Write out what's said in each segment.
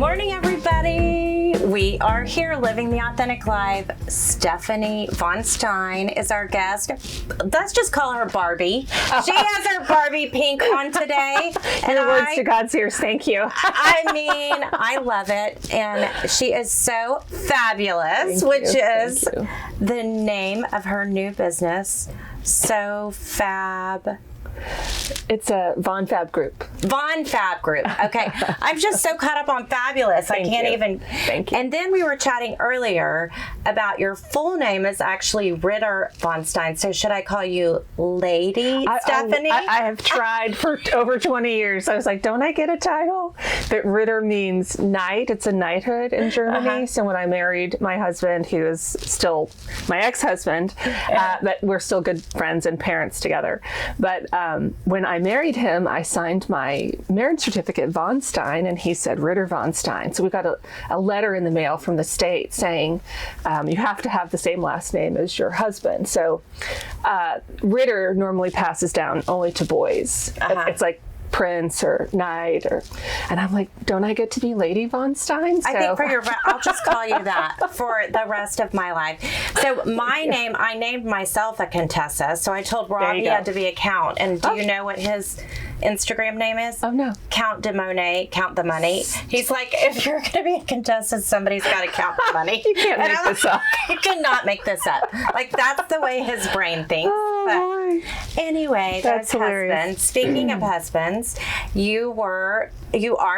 morning, everybody. We are here living the authentic life. Stephanie von Stein is our guest. Let's just call her Barbie. She has her Barbie pink on today. And your words to God's ears. Thank you. I mean, I love it. And she is so fabulous, which is the name of her new business. So Fab. It's a Von Fab Group. Von Fab Group. Okay. I'm just so caught up on fabulous. I can't even. Thank you. And then we were chatting earlier about your full name is actually Ritter von Stein. So should I call you Lady Stephanie? I have tried for over 20 years. I was like, don't I get a title? But Ritter means knight. It's a knighthood in Germany. So when I married my husband, he was still my ex-husband, but we're still good friends and parents together. But when I married him, I signed my marriage certificate von Stein, and he said Ritter von Stein. So we got a letter in the mail from the state saying you have to have the same last name as your husband. So Ritter normally passes down only to boys. It's like Prince or Knight, and I'm like, don't I get to be Lady von Stein? So. I think I'll just call you that for the rest of my life. So my name, I named myself a Contessa, so I told Rob he had to be a Count. And do you know what his Instagram name is? Oh, no. Count de Monet, count the money. He's like, if you're going to be a Contessa, somebody's got to count the money. You can't make this up. You cannot make this up. Like, that's the way his brain thinks. Oh, but anyway, that's hilarious. Husbands. Speaking of husbands, you are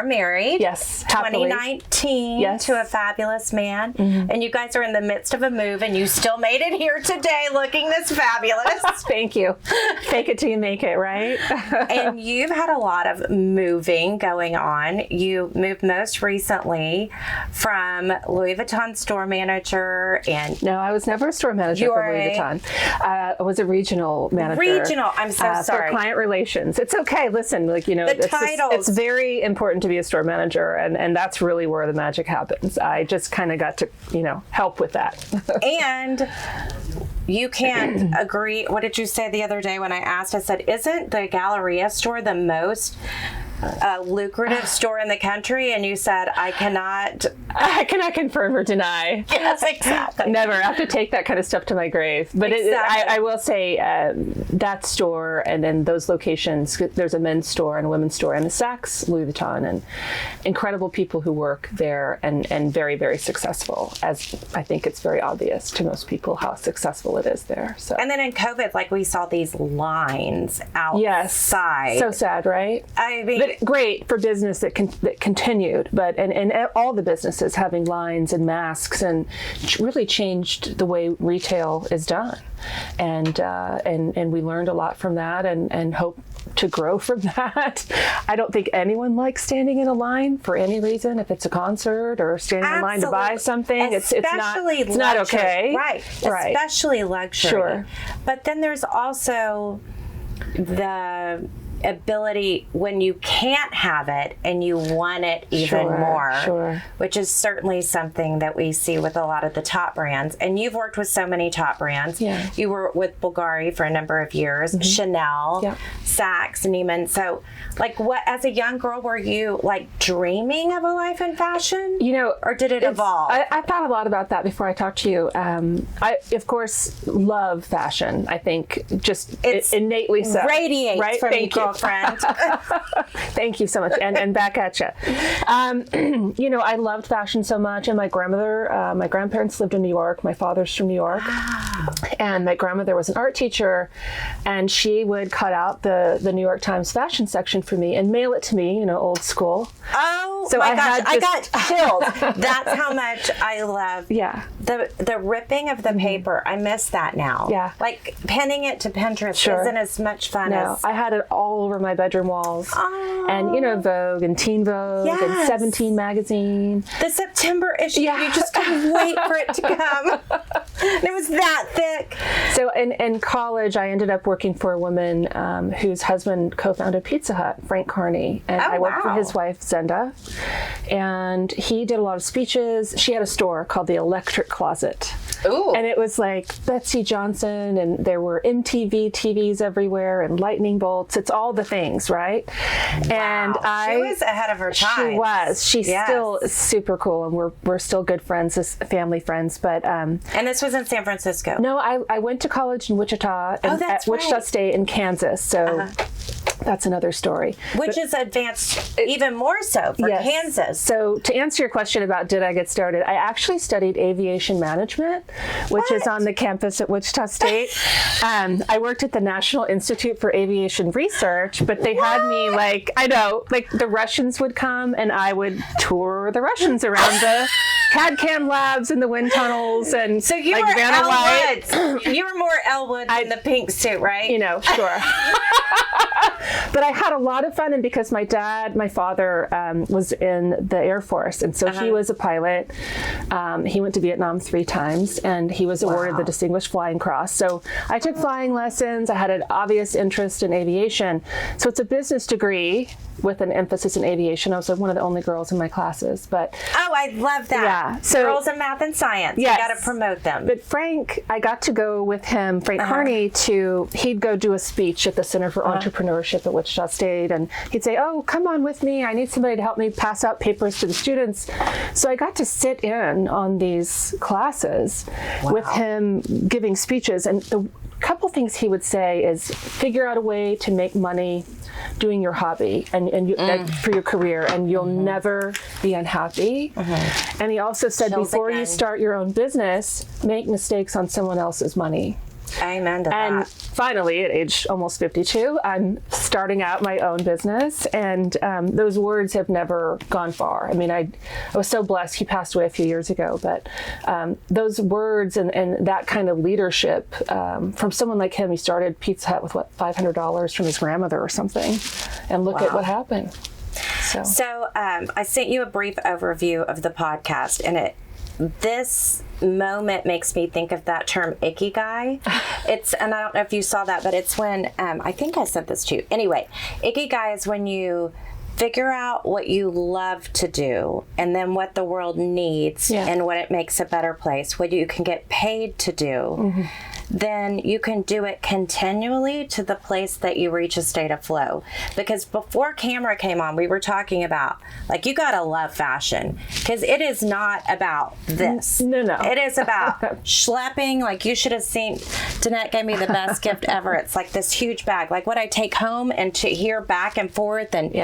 married. Yes, 2019 to a fabulous man. And you guys are in the midst of a move, and you still made it here today looking this fabulous. Thank you. Fake it till you make it, right? And you've had a lot of moving going on. You moved most recently from Louis Vuitton store manager, and no, I was never a store manager for Louis Vuitton. I was a regional manager. I'm so sorry. For client relations. It's okay. Listen, it's very important to be a store manager, and that's really where the magic happens. I just kind of got to, help with that. And you can't agree. What did you say the other day when I asked? I said, isn't the Galleria store the most lucrative store in the country? And you said, I cannot confirm or deny. Yes, exactly. Never. I have to take that kind of stuff to my grave. But I will say that store and then those locations, there's a men's store and a women's store and the Saks Louis Vuitton, and incredible people who work there and very, very successful, as I think it's very obvious to most people how successful it is there. So. And then in COVID, we saw these lines outside. Yes. So sad, right? I mean, but great for business that continued, but and all the businesses having lines and masks and really changed the way retail is done, and we learned a lot from that and hope to grow from that. I don't think anyone likes standing in a line for any reason. If it's a concert or standing in line to buy something, it's not okay. Right. Especially luxury. Sure. But then there's also the ability when you can't have it and you want it even more, which is certainly something that we see with a lot of the top brands. And you've worked with so many top brands. Yeah. You were with Bulgari for a number of years, Chanel, Saks, Neiman. So what, as a young girl, were you dreaming of a life in fashion? Or did it evolve? I thought a lot about that before I talked to you. I, of course, love fashion. I think just it's innately so. Radiates from you, girlfriend. Thank you so much. And back at you. I loved fashion so much. And my grandmother, my grandparents lived in New York. My father's from New York. And my grandmother was an art teacher. And she would cut out the New York Times fashion section for me and mail it to me, old school. Oh, so my gosh. I got chills. That's how much I love the ripping of the paper. I miss that now. Yeah. Pinning it to Pinterest isn't as much fun as... I had it all over my bedroom walls. And, Vogue and Teen Vogue and 17 magazine. The September issue. You just couldn't wait for it to come. And it was that thick. So in college, I ended up working for a woman whose husband co-founded Pizza Hut, Frank Carney. And I worked for his wife, Zenda. And he did a lot of speeches. She had a store called the Electric Closet. Ooh. And it was like Betsy Johnson, and there were MTV TVs everywhere and lightning bolts. It's all the things, right? Wow. And she was ahead of her time. She was. She's still super cool, and we're still good friends, as family friends. But and this was in San Francisco. No, I went to college in Wichita, at Wichita State in Kansas. So. That's another story. Which is advanced even more so for Kansas. So to answer your question about did I get started, I actually studied aviation management, which is on the campus at Wichita State. I worked at the National Institute for Aviation Research, but they had me like the Russians would come and I would tour the Russians around the CAD/CAM labs and the wind tunnels. And so you were Elle Woods. You were more Elle Woods in the pink suit, right? Sure. But I had a lot of fun, and because my father was in the Air Force, and so he was a pilot. He went to Vietnam 3 times, and he was awarded the Distinguished Flying Cross. So I took flying lessons. I had an obvious interest in aviation. So it's a business degree with an emphasis in aviation. I was one of the only girls in my classes. But I love that. Yeah, so girls in math and science. Yes. You got to promote them. But Frank, I got to go with him, Frank Carney, he'd go do a speech at the Center for Entrepreneurship at Wichita State, and he'd say, "Oh, come on with me. I need somebody to help me pass out papers to the students." So I got to sit in on these classes with him giving speeches, and the couple things he would say is figure out a way to make money doing your hobby and for your career, and you'll never be unhappy. And he also said, before you start your own business, make mistakes on someone else's money. Amen to that. And finally, at age almost 52, I'm starting out my own business, and those words have never gone far. I mean, I was so blessed. He passed away a few years ago, but those words and that kind of leadership from someone like him, he started Pizza Hut with $500 from his grandmother or something, and look at what happened. So I sent you a brief overview of the podcast, and this moment makes me think of that term ikigai. And I don't know if you saw that, but it's when I think I sent this to you. Anyway, ikigai is when you figure out what you love to do, and then what the world needs and what it makes a better place, what you can get paid to do. Then you can do it continually to the place that you reach a state of flow. Because before camera came on, we were talking about, like, you gotta love fashion, because it is not about this. No. It is about schlepping. Like, you should have seen, Danette gave me the best gift ever. It's like this huge bag, like what I take home and to here back and forth, and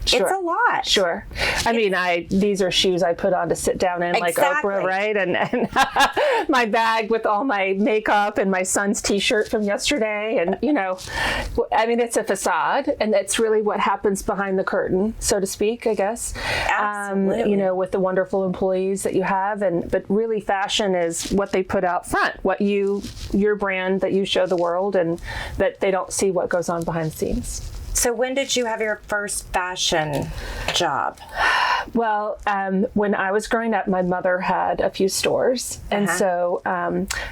Sure. It's a lot. Sure. I mean, these are shoes I put on to sit down in, like Oprah, right? And my bag with all my makeup and my son's T-shirt from yesterday. And, I mean, it's a facade, and that's really what happens behind the curtain, so to speak, I guess. Absolutely. With the wonderful employees that you have. But really, fashion is what they put out front, your brand that you show the world, and that they don't see what goes on behind the scenes. So when did you have your first fashion job? Well, when I was growing up, my mother had a few stores. And so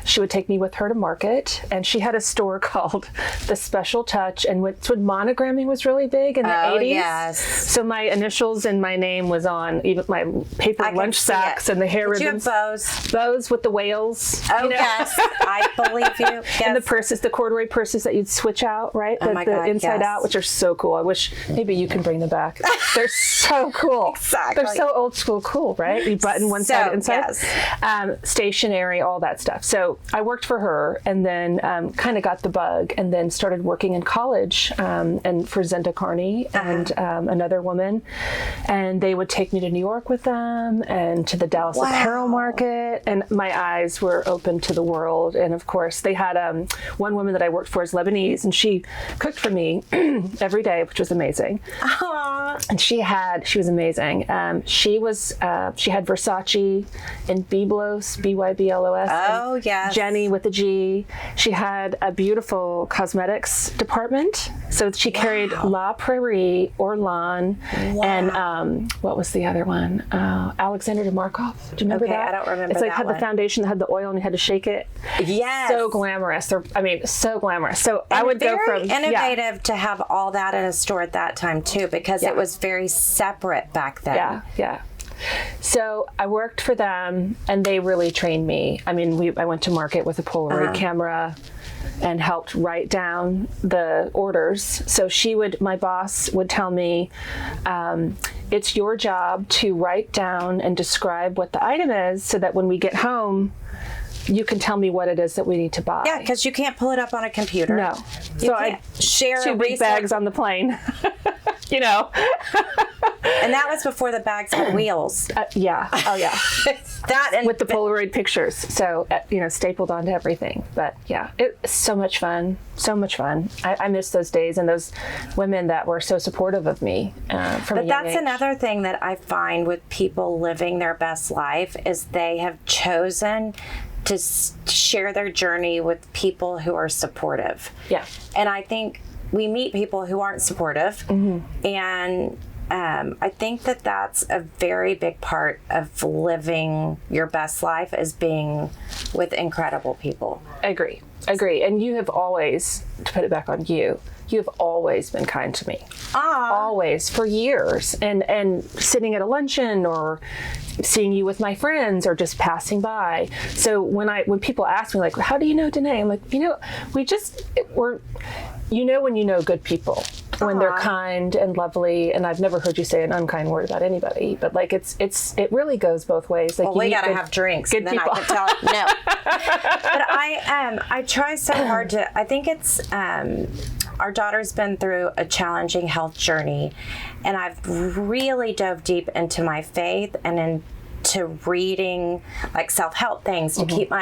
she would take me with her to market. And she had a store called The Special Touch. And when monogramming was really big in the 80s. Yes. So my initials and my name was on even my paper lunch sacks and the hair ribbons. Did you have bows? Bows with the whales. Oh, yes. I believe you. Yes. And the purses, the corduroy purses that you'd switch out, right? The inside out, which are so cool. I wish maybe you can bring them back. They're so cool. Exactly. They're so old school cool, right? You button one side inside. Yes. Stationery, all that stuff. So I worked for her, and then kind of got the bug, and then started working in college and for Zenda Carney and another woman. And they would take me to New York with them and to the Dallas apparel market. And my eyes were open to the world. And of course, they had one woman that I worked for is Lebanese, and she cooked for me every day, which was amazing. Aww. And she was amazing. She had Versace and Byblos, Byblos. Oh, yes. Jenny with a G. She had a beautiful cosmetics department. So she carried La Prairie, Orlan, and what was the other one? Alexander de Markov. Do you remember that? I don't remember. It's like that had one. the foundation that had the oil and you had to shake it. Yes. So glamorous. So glamorous. So I would go from innovative to have all that in a store at that time too, because it was very separate back then. Yeah. So I worked for them, and they really trained me. I mean, I went to market with a Polaroid camera and helped write down the orders. So my boss would tell me, it's your job to write down and describe what the item is so that when we get home, you can tell me what it is that we need to buy. Yeah, because you can't pull it up on a computer. No. So I share 2 big bags on the plane, you know. And that was before the bags had wheels. Yeah. Oh, yeah. That and with the Polaroid pictures. So, stapled onto everything. But yeah, it's so much fun. So much fun. I miss those days and those women that were so supportive of me from a young age. But that's another thing that I find with people living their best life is they have chosen to share their journey with people who are supportive. Yeah. And I think we meet people who aren't supportive. And I think that that's a very big part of living your best life, is being with incredible people. I agree. And you have always, to put it back on you have always been kind to me. Always, for years. And sitting at a luncheon or seeing you with my friends or just passing by. So when people ask me, like, how do you know Danae? I'm like, we're when you know good people, when they're kind and lovely. And I've never heard you say an unkind word about anybody, but like it really goes both ways. Like, well, we got to have drinks. Good and then people. I can tell. No. But I try so hard to, I think it's, our daughter's been through a challenging health journey, and I've really dove deep into my faith and into reading like self-help things to keep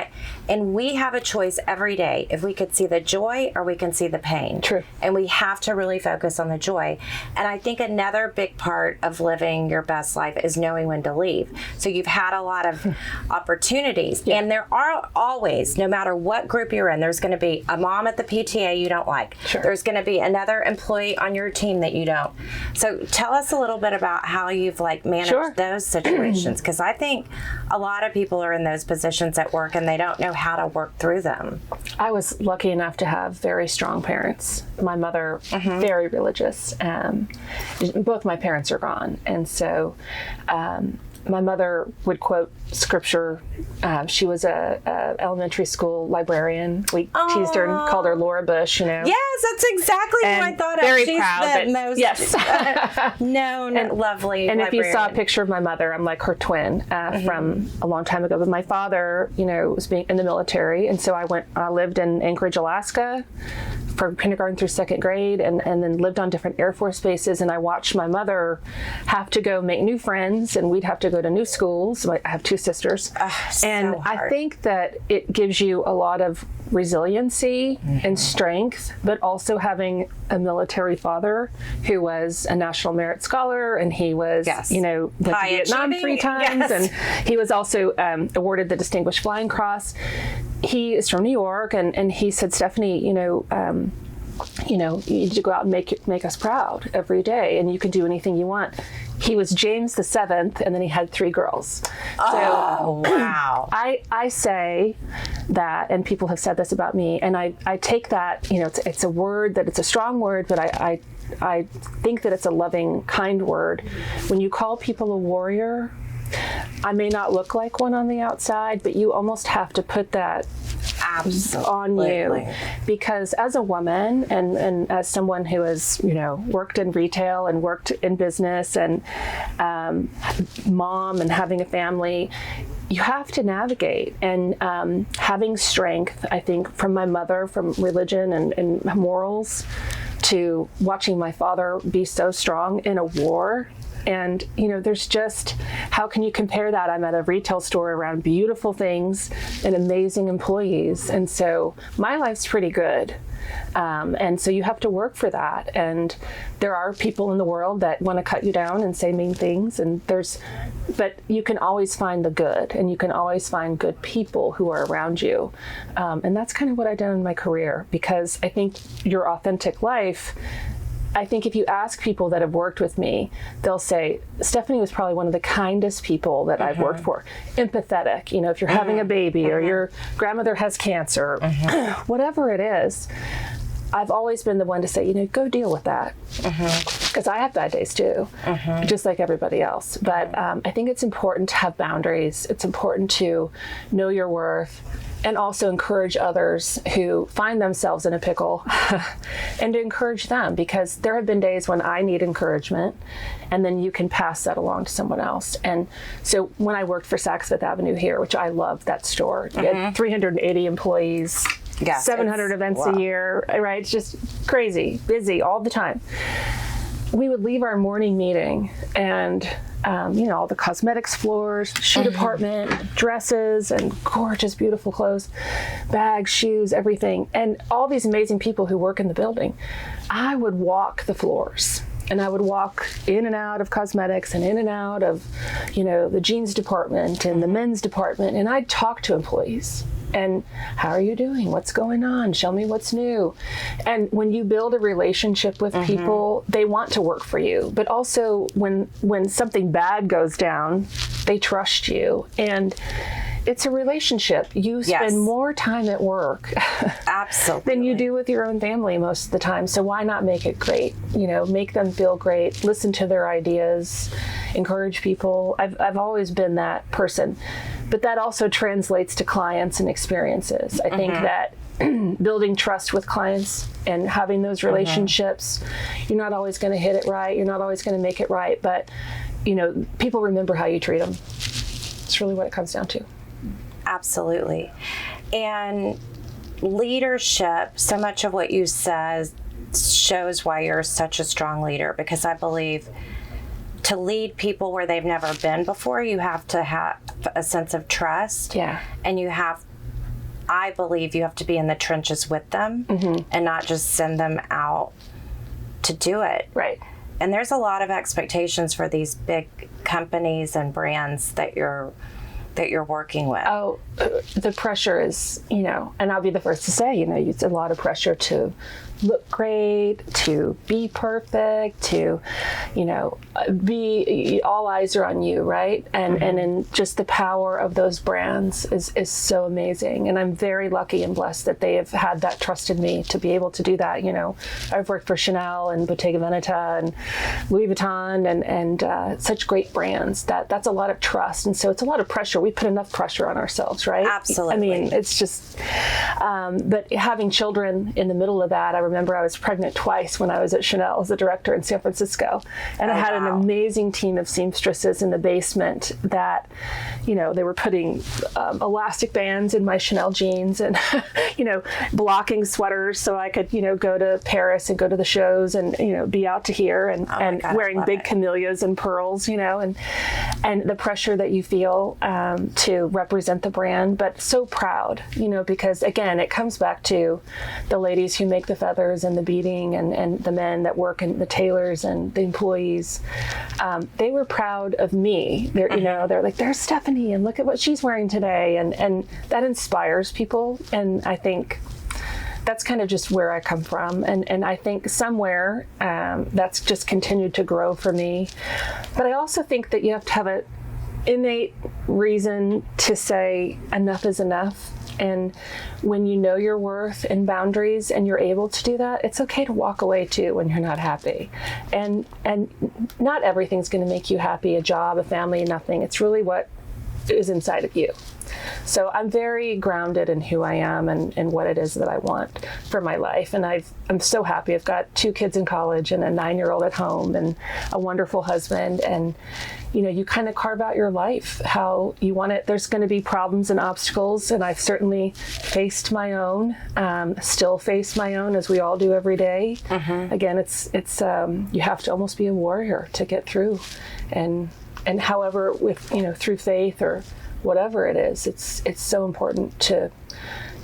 and we have a choice every day if we could see the joy or we can see the pain. True. And we have to really focus on the joy. And I think another big part of living your best life is knowing when to leave. So you've had a lot of opportunities, and there are always, no matter what group you're in, there's going to be a mom at the PTA you don't like. Sure. There's going to be another employee on your team that you don't. So tell us a little bit about how you've managed those situations, because I think a lot of people are in those positions at work and they don't know how to work through them. I was lucky enough to have very strong parents. My mother, very religious. Both my parents are gone. And so my mother would quote scripture. She was a elementary school librarian. We teased her and called her Laura Bush, Yes, that's exactly who I thought of. Very She's proud. The most known and lovely And librarian. if you saw a picture of my mother, I'm like her twin from a long time ago. But my father, was being in the military. And so I lived in Anchorage, Alaska for kindergarten through second grade, and then lived on different Air Force bases. And I watched my mother have to go make new friends, and we'd have to go to new schools. I have 2 sisters. And I think that it gives you a lot of resiliency and strength, but also having a military father who was a National Merit Scholar, and he was, went to Vietnam 3 times, and he was also awarded the Distinguished Flying Cross. He is from New York, and he said, Stephanie, you need to go out and make us proud every day, and you can do anything you want. He was James the 7th, and then he had 3 girls. Oh, so, wow. I say that, and people have said this about me, and I take that, it's a word that it's a strong word, but I think that it's a loving, kind word. When you call people a warrior, I may not look like one on the outside, but you almost have to put that on you, because as a woman and as someone who has worked in retail and worked in business and mom and having a family, you have to navigate, and having strength, I think, from my mother, from religion and morals, to watching my father be so strong in a war. And, there's just, how can you compare that? I'm at a retail store around beautiful things and amazing employees. And so my life's pretty good. And so you have to work for that. And there are people in the world that want to cut you down and say mean things. But you can always find the good, and you can always find good people who are around you. And that's kind of what I've done in my career, because I think your authentic life, I think if you ask people that have worked with me, they'll say, Stephanie was probably one of the kindest people that I've worked for. Empathetic, if you're having a baby or your grandmother has cancer, whatever it is, I've always been the one to say, go deal with that. because I have bad days too, just like everybody else. But I think it's important to have boundaries. It's important to know your worth and also encourage others who find themselves in a pickle and to encourage them, because there have been days when I need encouragement, and then you can pass that along to someone else. And so when I worked for Saks Fifth Avenue here, which I loved that store, you had 380 employees, 700 events a year, right? It's just crazy, busy all the time. We would leave our morning meeting and all the cosmetics floors, shoe department, dresses, and gorgeous, beautiful clothes, bags, shoes, everything. And all these amazing people who work in the building. I would walk the floors, and I would walk in and out of cosmetics and in and out of, the jeans department and the men's department. And I'd talk to employees. And how are you doing? What's going on? Show me what's new. And when you build a relationship with people, they want to work for you. But also when something bad goes down, they trust you. And it's a relationship. You spend more time at work absolutely than you do with your own family most of the time. So why not make it great? Make them feel great, listen to their ideas, encourage people. I've always been that person. But that also translates to clients and experiences. I think that building trust with clients and having those relationships, you're not always going to hit it right. You're not always going to make it right. But, people remember how you treat them. It's really what it comes down to. Absolutely. And leadership, so much of what you said shows why you're such a strong leader, because I believe to lead people where they've never been before, you have to have a sense of trust. Yeah. And I believe you have to be in the trenches with them and not just send them out to do it. Right. And there's a lot of expectations for these big companies and brands that you're working with. Oh, the pressure is, and I'll be the first to say, it's a lot of pressure to look great, to be perfect, to, be all eyes are on you, right? And in just the power of those brands is so amazing. And I'm very lucky and blessed that they have had that trust in me to be able to do that. I've worked for Chanel and Bottega Veneta and Louis Vuitton and such great brands that's a lot of trust. And so it's a lot of pressure. We put enough pressure on ourselves, right? Absolutely. I mean, it's just, but having children in the middle of that, I remember I was pregnant twice when I was at Chanel as a director in San Francisco. And I had an amazing team of seamstresses in the basement that, they were putting elastic bands in my Chanel jeans and, blocking sweaters so I could, go to Paris and go to the shows and, be out to here and wearing big camellias and pearls, and the pressure that you feel to represent the brand, but so proud, because again, it comes back to the ladies who make the feathers and the beading and the men that work and the tailors and the employees. They were proud of me. They're like, there's Stephanie and look at what she's wearing today. And that inspires people. And I think that's kind of just where I come from. And I think somewhere that's just continued to grow for me. But I also think that you have to have an innate reason to say enough is enough. And when you know your worth and boundaries and you're able to do that, it's okay to walk away too when you're not happy. And not everything's going to make you happy, a job, a family, nothing. It's really what is inside of you. So I'm very grounded in who I am and what it is that I want for my life. And I'm so happy. I've got 2 kids in college and a 9-year-old at home and a wonderful husband. And, you kind of carve out your life how you want it. There's going to be problems and obstacles. And I've certainly faced my own, still face my own, as we all do every day. Again, it's you have to almost be a warrior to get through. And however, with, through faith or whatever it is, it's so important to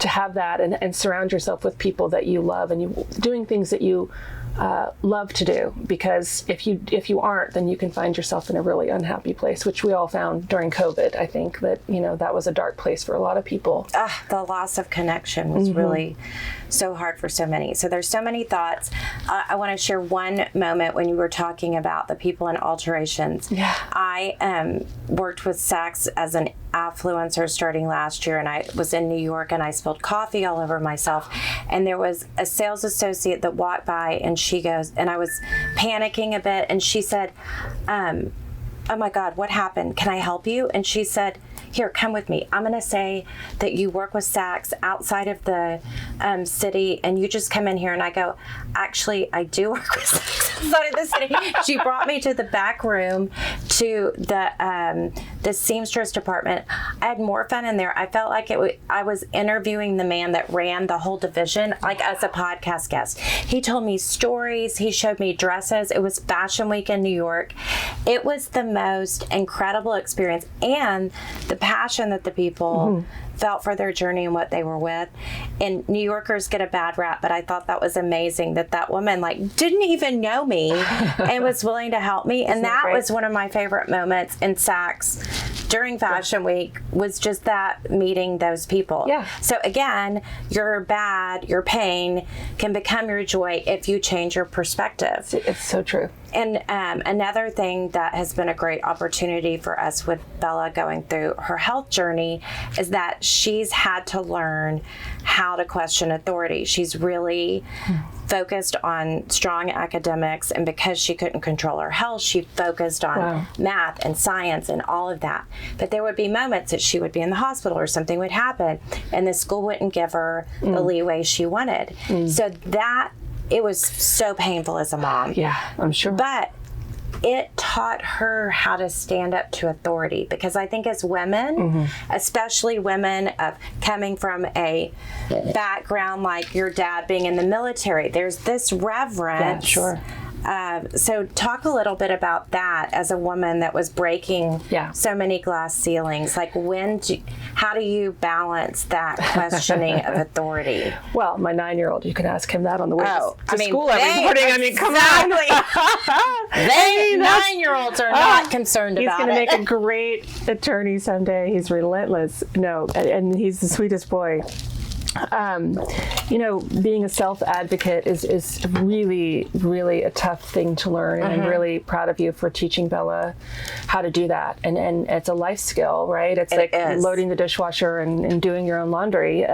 have that and surround yourself with people that you love and you doing things that you love to do, because if you aren't, then you can find yourself in a really unhappy place, which we all found during COVID. I think that that was a dark place for a lot of people. The loss of connection was really so hard for so many. So there's so many thoughts. I want to share one moment when you were talking about the people in alterations. Yeah. I worked with Saks as an affluencer starting last year, and I was in New York and I spilled coffee all over myself, and there was a sales associate that walked by and she goes, and I was panicking a bit, and she said, oh my God, what happened? Can I help you? And she said, here, come with me. I'm going to say that you work with Saks outside of the city, and you just come in here. And I go, actually, I do work with Saks outside of the city. She brought me to the back room to the seamstress department. I had more fun in there. I felt like I was interviewing the man that ran the whole division, like as a podcast guest. He told me stories. He showed me dresses. It was Fashion Week in New York. It was the most incredible experience, and the passion that the people felt for their journey and what they were with. And New Yorkers get a bad rap, but I thought that was amazing that woman didn't even know me and was willing to help me. And that was one of my favorite moments in Saks during Fashion Week, was just that meeting those people. Yeah. So again, your pain can become your joy if you change your perspective. It's so true. And another thing that has been a great opportunity for us with Bella going through her health journey is that she's had to learn how to question authority. She's really focused on strong academics, and because she couldn't control her health, she focused on math and science and all of that. But there would be moments that she would be in the hospital or something would happen, and the school wouldn't give her the leeway she wanted. So it was so painful as a mom. Yeah, I'm sure. But it taught her how to stand up to authority, because I think as women, especially women coming from a background like your dad being in the military, there's this reverence. Yeah, sure. So talk a little bit about that as a woman that was breaking so many glass ceilings. How do you balance that questioning of authority? Well, my 9-year-old, you can ask him that on the way to school every morning. I mean, come on. 9-year-olds are not concerned about it. He's going to make a great attorney someday. He's relentless. No, and he's the sweetest boy. Being a self-advocate is really, really a tough thing to learn. And I'm really proud of you for teaching Bella how to do that. And it's a life skill, right? It's loading the dishwasher and doing your own laundry.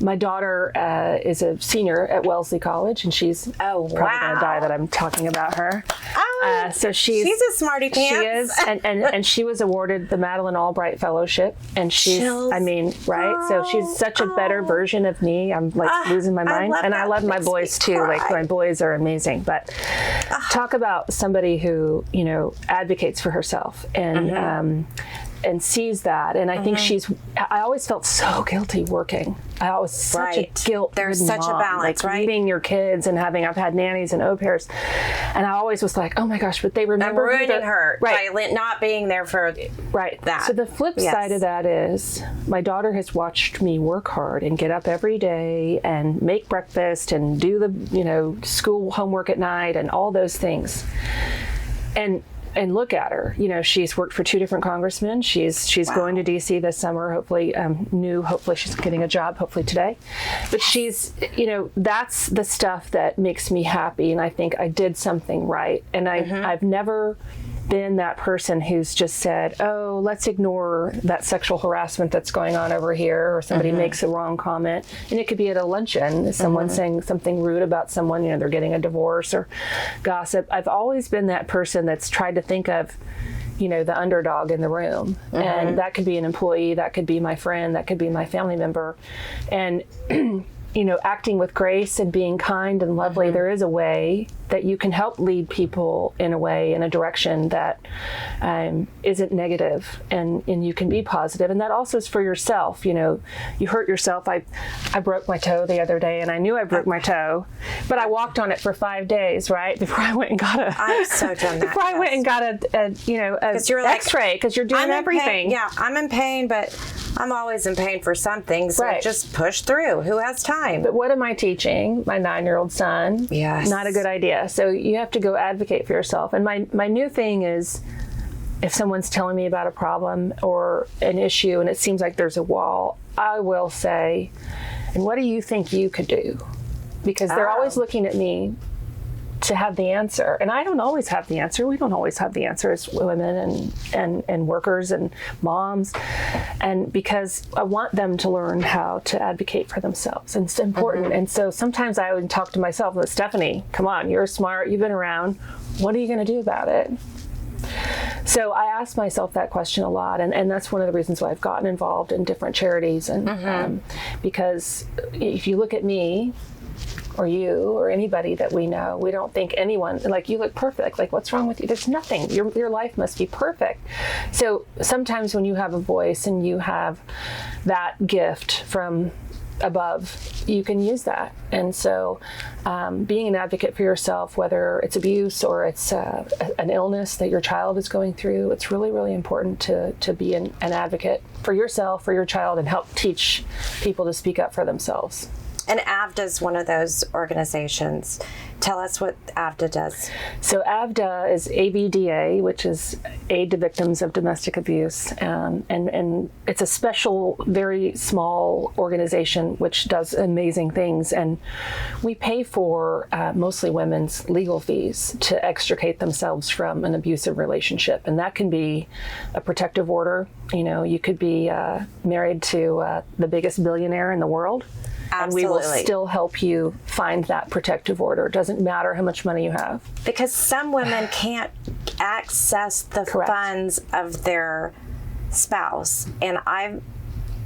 My daughter is a senior at Wellesley College, and she's probably going to die that I'm talking about her. So she's a smarty pants. She is, and she was awarded the Madeleine Albright Fellowship, and she's, so she's such a better version of me. I'm losing my mind, and I love my boys too. Like, my boys are amazing. But talk about somebody who advocates for herself and sees that. And I think I always felt so guilty working. I was such a guilt. There's such a balance, right? Leaving your kids and I've had nannies and au pairs. And I always was like, oh my gosh, but they remember. I'm ruining her by not being there for that. So the flip side of that is my daughter has watched me work hard and get up every day and make breakfast and do the, school homework at night and all those things. And look at her. She's worked for 2 different congressmen. She's going to D.C. this summer. Hopefully, hopefully she's getting a job. Hopefully today. But she's, that's the stuff that makes me happy. And I think I did something right. And I've never been that person who's just said, oh, let's ignore that sexual harassment that's going on over here, or somebody makes a wrong comment. And it could be at a luncheon, someone saying something rude about someone, they're getting a divorce or gossip. I've always been that person that's tried to think of, the underdog in the room. And that could be an employee, that could be my friend, that could be my family member. And acting with grace and being kind and lovely, there is a way that you can help lead people in a direction that isn't negative, and you can be positive. And that also is for yourself. You hurt yourself. I broke my toe the other day, and I knew I broke my toe, but I walked on it for 5 days, right? Before I went and got I've so done that. Before I went and got a X-ray, because you're doing everything. Yeah, I'm in pain, but I'm always in pain for something, so just push through. Who has time? But what am I teaching my 9-year-old son? Yes. Not a good idea. So you have to go advocate for yourself. And my new thing is, if someone's telling me about a problem or an issue and it seems like there's a wall, I will say, and what do you think you could do? Because they're always looking at me to have the answer. And I don't always have the answer. We don't always have the answer as women and workers and moms. And because I want them to learn how to advocate for themselves. And it's important. And so sometimes I would talk to myself, Stephanie, come on, you're smart, you've been around. What are you going to do about it? So I ask myself that question a lot, and that's one of the reasons why I've gotten involved in different charities. And because if you look at me, or you, or anybody that we know, we don't think anyone, like, you look perfect. Like, what's wrong with you? There's nothing. Your life must be perfect. So sometimes when you have a voice and you have that gift from above, you can use that. And so being an advocate for yourself, whether it's abuse or it's an illness that your child is going through, it's really, really important to be an advocate for yourself, for your child, and help teach people to speak up for themselves. And AVDA is one of those organizations. Tell us what AVDA does. So AVDA is AVDA, which is Aid to Victims of Domestic Abuse. And it's a special, very small organization which does amazing things. And we pay for mostly women's legal fees to extricate themselves from an abusive relationship. And that can be a protective order. You know, you could be married to the biggest billionaire in the world. Absolutely. And we will still help you find that protective order. It doesn't matter how much money you have. Because some women can't access the funds of their spouse. And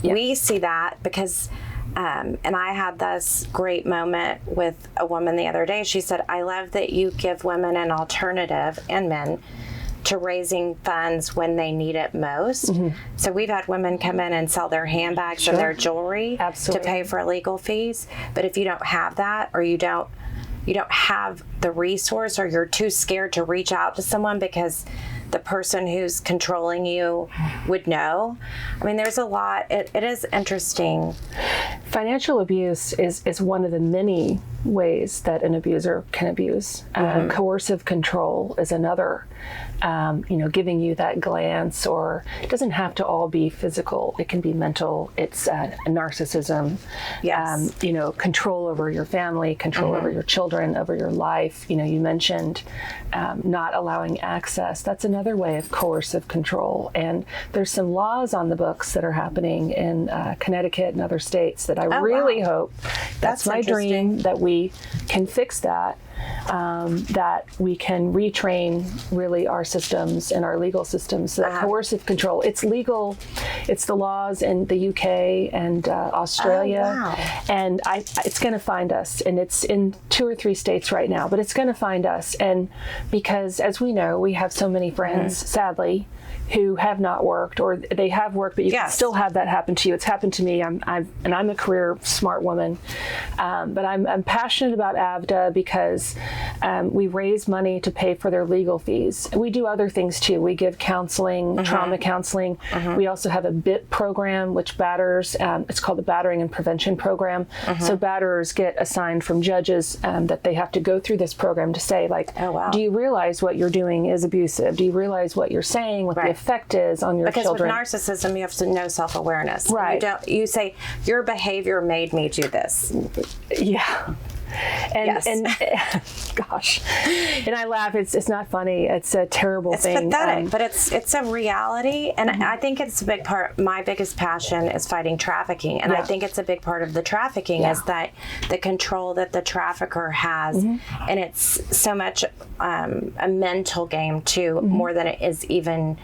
we see that because, and I had this great moment with a woman the other day. She said, I love that you give women an alternative, and men, to raising funds when they need it most. So we've had women come in and sell their handbags and their jewelry to pay for legal fees. But if you don't have that, or you don't have the resource, or you're too scared to reach out to someone because the person who's controlling you would know. I mean, there's a lot. It is interesting. Financial abuse is one of the many ways that an abuser can abuse. Coercive control is another. Giving you that glance, or it doesn't have to all be physical. It can be mental. It's narcissism. Yes. Control over your family, control over your children, over your life. You mentioned not allowing access. That's another way of coercive control. And there's some laws on the books that are happening in Connecticut and other states that I really hope, that's my dream, that we can fix that. That we can retrain really our systems and our legal systems. So that coercive control, it's legal. It's the laws in the UK and Australia. And it's going to find us. And it's in 2 or 3 states right now, but it's going to find us. And because, as we know, we have so many friends, sadly, who have not worked, or they have worked, but you can still have that happen to you. It's happened to me. I'm a career smart woman, but I'm passionate about AVDA because we raise money to pay for their legal fees. We do other things too. We give counseling, trauma counseling. We also have a BIT program, which batters. It's called the Battering and Prevention Program. So batterers get assigned from judges that they have to go through this program to say, like, do you realize what you're doing is abusive? Do you realize what you're saying, what the effect is on your children? Because with narcissism, you have to know self-awareness. Right. You say, your behavior made me do this. Yeah. And gosh, and I laugh. It's not funny. It's a terrible thing. It's pathetic, but it's a reality. And I think it's a big part. My biggest passion is fighting trafficking, and I think it's a big part of the trafficking is that the control that the trafficker has, and it's so much a mental game too, more than it is even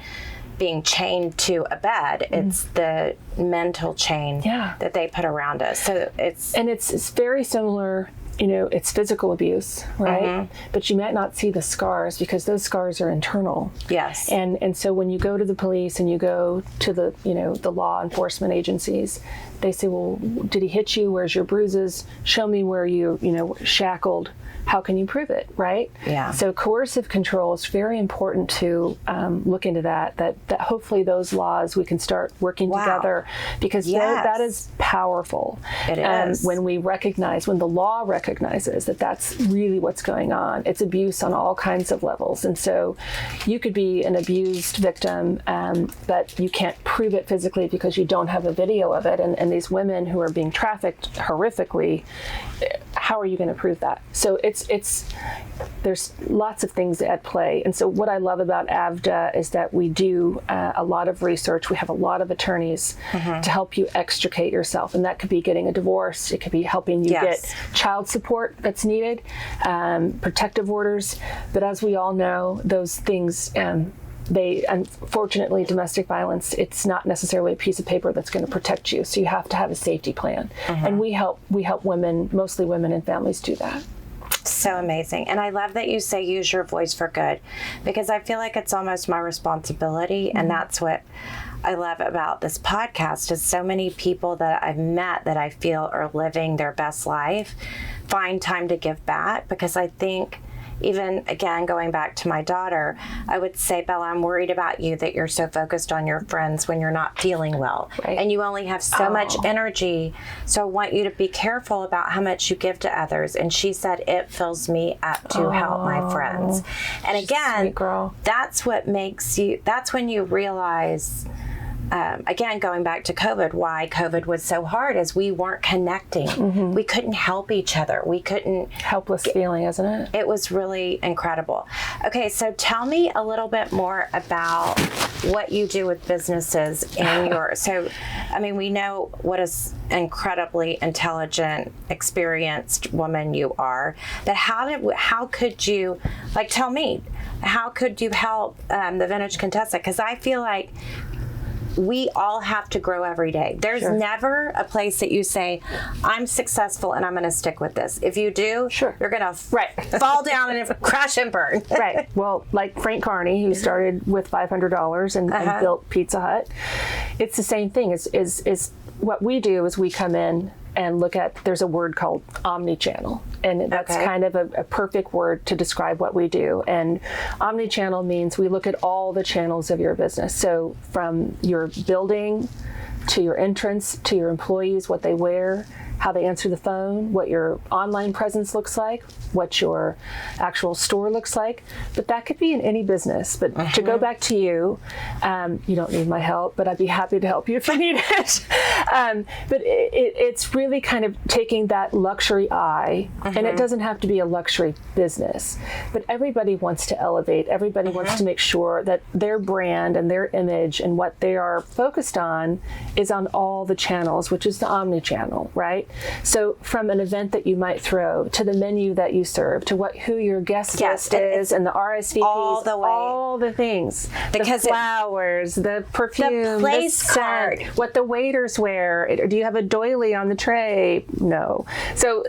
being chained to a bed. It's the mental chain that they put around us. So it's very similar. It's physical abuse, right? But you might not see the scars because those scars are internal. Yes. And so when you go to the police and you go to the, the law enforcement agencies, they say, well, did he hit you? Where's your bruises? Show me where you, shackled. How can you prove it, right? Yeah. So coercive control is very important to look into that hopefully those laws, we can start working together, because that is powerful. It is. When the law recognizes that that's really what's going on. It's abuse on all kinds of levels. And so you could be an abused victim, but you can't prove it physically because you don't have a video of it. And these women who are being trafficked horrifically how are you going to prove that? So there's lots of things at play. And so what I love about AVDA is that we do a lot of research. We have a lot of attorneys to help you extricate yourself. And that could be getting a divorce. It could be helping you get child support that's needed, protective orders. But as we all know, those things, unfortunately, domestic violence, it's not necessarily a piece of paper that's going to protect you. So you have to have a safety plan. And we help women, mostly women and families, do that. So amazing. And I love that you say use your voice for good, because I feel like it's almost my responsibility. And that's what I love about this podcast, is so many people that I've met that I feel are living their best life find time to give back. Because I think, even again, going back to my daughter, I would say, Bella, I'm worried about you that you're so focused on your friends when you're not feeling well. Right. And you only have so much energy. So I want you to be careful about how much you give to others. And she said, it fills me up to help my friends. And again, that's what makes you, that's when you realize, again, going back to COVID, why COVID was so hard is we weren't connecting. We couldn't help each other. We couldn't. Helpless feeling, isn't it? It was really incredible. Okay, so tell me a little bit more about what you do with businesses in your, so, I mean, we know what an incredibly intelligent, experienced woman you are, but how could you, like, tell me, how could you help the Vintage Contessa? Because I feel like we all have to grow every day. There's never a place that you say, I'm successful and I'm going to stick with this. If you do, you're going to fall down and crash and burn. Right. Well, like Frank Carney, who started with $500 and built Pizza Hut, it's the same thing. Is what we do is we come in and look at, there's a word called omnichannel. And that's kind of a perfect word to describe what we do. And omnichannel means we look at all the channels of your business. So from your building to your entrance to your employees, what they wear, how they answer the phone, what your online presence looks like, what your actual store looks like. But that could be in any business. But to go back to you, you don't need my help, but I'd be happy to help you if you need it. But it's really kind of taking that luxury eye, and it doesn't have to be a luxury business, but everybody wants to elevate. Everybody wants to make sure that their brand and their image and what they are focused on is on all the channels, which is the omni-channel, right? So from an event that you might throw, to the menu that you serve, to who your guest list is, and the RSVPs, all the things, because the flowers, the perfume, the scent, what the waiters wear. Do you have a doily on the tray? No. So,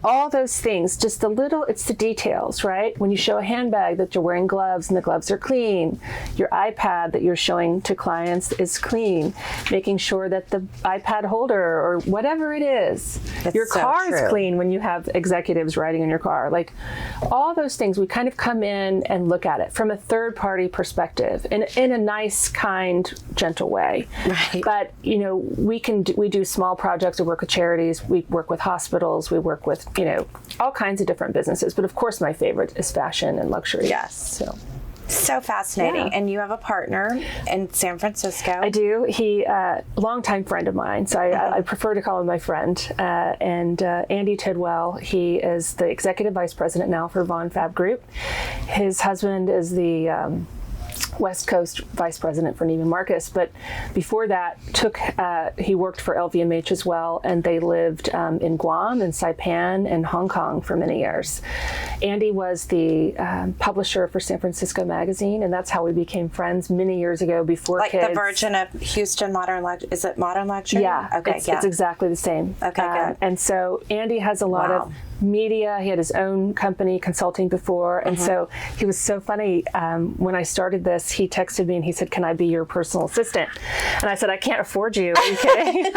all those things, just it's the details, right? When you show a handbag that you're wearing gloves and the gloves are clean, your iPad that you're showing to clients is clean, making sure that the iPad holder or whatever it is, your car is clean when you have executives riding in your car. Like all those things, we kind of come in and look at it from a third party perspective in a nice, kind, gentle way. Right. But, we do small projects. We work with charities. We work with hospitals. We work with, all kinds of different businesses. But of course, my favorite is fashion and luxury. Yes. So fascinating. And you have a partner in San Francisco. I do. He, longtime friend of mine, so I prefer to call him my friend. And Andy Tidwell, he is the executive vice president now for Fab Group. His husband is the West Coast vice president for Neiman Marcus, but before that he worked for LVMH as well, and they lived in Guam and Saipan and Hong Kong for many years. Andy was the publisher for San Francisco Magazine, and that's how we became friends many years ago before like kids. The version of Houston Modern Luxury. Is it Modern Luxury? Yeah. Okay. It's exactly the same. Okay, good. And so Andy has a lot of media. He had his own company consulting before. And so he was so funny. When I started this, he texted me and he said, "Can I be your personal assistant?" And I said, "I can't afford you. Are you kidding?"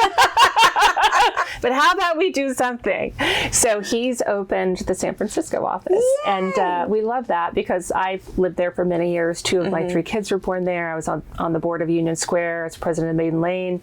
But how about we do something? So he's opened the San Francisco office. Yay! And we love that because I've lived there for many years. 2 of my 3 kids were born there. I was on the board of Union Square as president of Maiden Lane.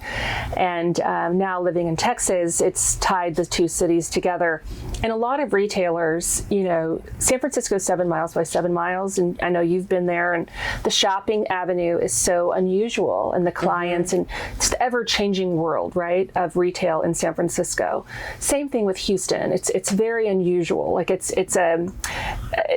And now living in Texas, it's tied the 2 cities together. And a lot of retailers, San Francisco is 7 miles by 7 miles. And I know you've been there. And the shopping avenue is so unusual. And the clients and it's the ever-changing world, right, of retail retail in San Francisco. Same thing with Houston. It's very unusual. Like it's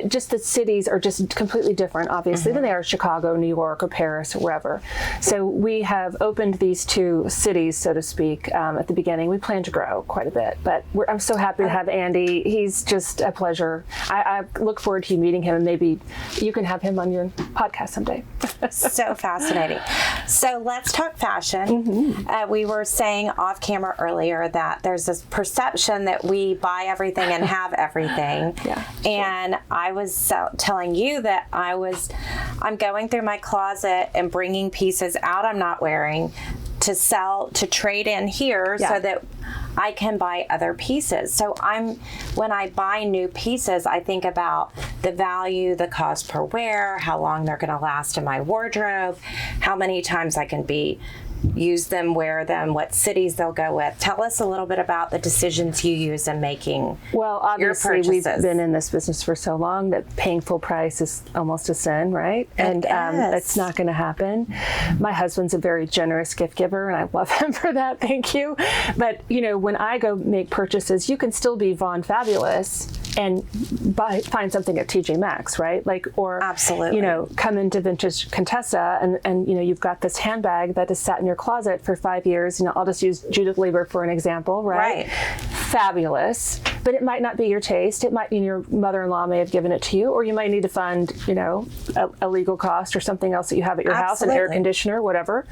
just the cities are just completely different, obviously, than they are Chicago, New York, or Paris, or wherever. So we have opened these two cities, so to speak, at the beginning. We plan to grow quite a bit, but I'm so happy to have Andy. He's just a pleasure. I look forward to you meeting him, and maybe you can have him on your podcast someday. So fascinating. So let's talk fashion. We were saying off camera earlier that there's this perception that we buy everything and have everything. And I was telling you that I'm going through my closet and bringing pieces out I'm not wearing to sell, to trade in here so that I can buy other pieces. So when I buy new pieces, I think about the value, the cost per wear, how long they're going to last in my wardrobe, how many times I can use them, wear them, what cities they'll go with. Tell us a little bit about the decisions you use in making Well, obviously, we've been in this business for so long that paying full price is almost a sin, right? And it's not going to happen. My husband's a very generous gift giver, and I love him for that. Thank you. But, when I go make purchases, you can still be Von Fabulous and find something at TJ Maxx, right? Or absolutely, come into Vintage Contessa and you've got this handbag that has sat in your closet for 5 years. I'll just use Judith Lieber for an example, right? Fabulous, but it might not be your taste. It might, your mother-in-law may have given it to you, or you might need to fund, a legal cost or something else that you have at your house, an air conditioner, whatever.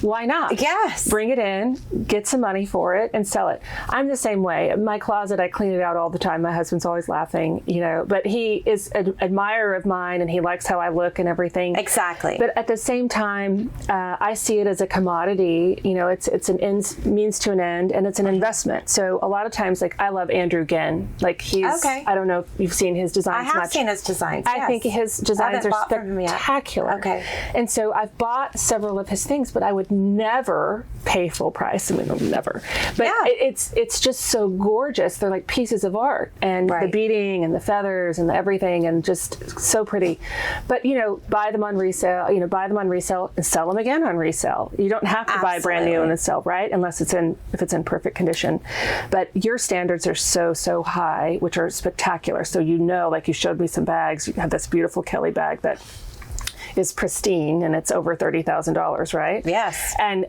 Why not? Yes. Bring it in, get some money for it, and sell it. I'm the same way. My closet, I clean it out all the time. My husband's always laughing, but he is an admirer of mine, and he likes how I look and everything. Exactly. But at the same time, I see it as a commodity. It's an means to an end, and it's an investment. So a lot of times, I love Andrew Ginn. He's, I don't know if you've seen his designs much. I have seen his designs, I think his designs are spectacular. Okay. And so I've bought several of his things, but I would never pay full price. I mean, never. But it's just so gorgeous. They're like pieces of art, and the beading and the feathers and the everything, and just so pretty. But buy them on resale. And sell them again on resale. You don't have to buy brand new and then sell, right? Unless if it's in perfect condition. But your standards are so high, which are spectacular. So you showed me some bags. You have this beautiful Kelly bag that is pristine, and it's over $30,000, right? Yes. And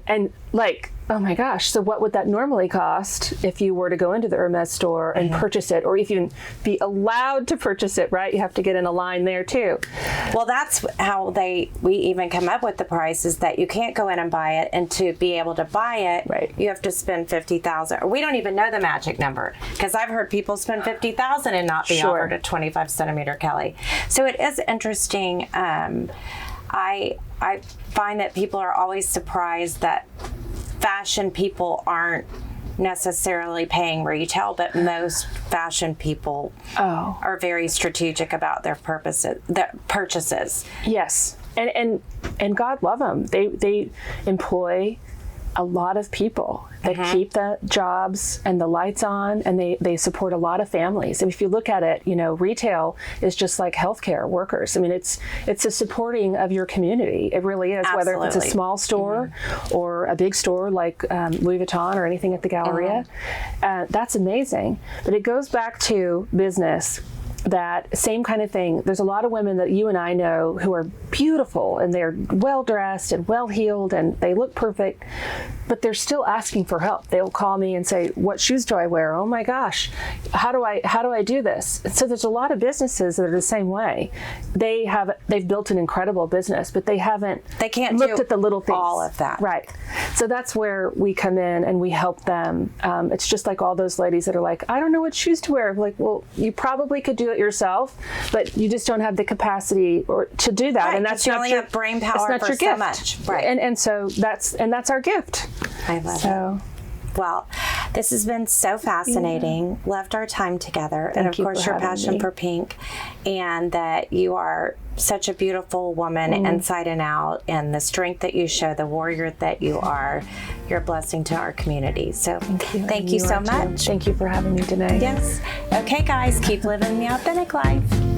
oh my gosh, so what would that normally cost if you were to go into the Hermes store and purchase it, or even be allowed to purchase it, right? You have to get in a line there too. Well, that's how we even come up with the price, is that you can't go in and buy it, and to be able to buy it, you have to spend $50,000. We don't even know the magic number, because I've heard people spend $50,000 and not be offered a 25 centimeter Kelly. So it is interesting. I find that people are always surprised that fashion people aren't necessarily paying retail, but most fashion people are very strategic about their purchases. Yes, and God love them. They employ a lot of people that keep the jobs and the lights on, and they support a lot of families. And if you look at it, retail is just like healthcare workers. I mean, it's a supporting of your community. It really is. Absolutely. Whether it's a small store or a big store like Louis Vuitton or anything at the Galleria. That's amazing. But it goes back to business. That same kind of thing. There's a lot of women that you and I know who are beautiful, and they're well dressed and well heeled, and they look perfect, but they're still asking for help. They'll call me and say, "What shoes do I wear? Oh my gosh, how do I do this?" So there's a lot of businesses that are the same way. They've built an incredible business, but they can't looked at the little things. All of that, right? So that's where we come in and we help them. It's just like all those ladies that are like, "I don't know what shoes to wear." Like, well, you probably could do it yourself, but you just don't have the capacity to do that. Right, and that's you not only your have brain power for so much. Right. And so that's our gift. I love it. Well, this has been so fascinating. Loved our time together. And of course, your passion for pink, and that you are such a beautiful woman inside and out, and the strength that you show, the warrior that you are. You're a blessing to our community. So thank you so much. Thank you for having me today. Yes. Okay, guys, keep living the authentic life.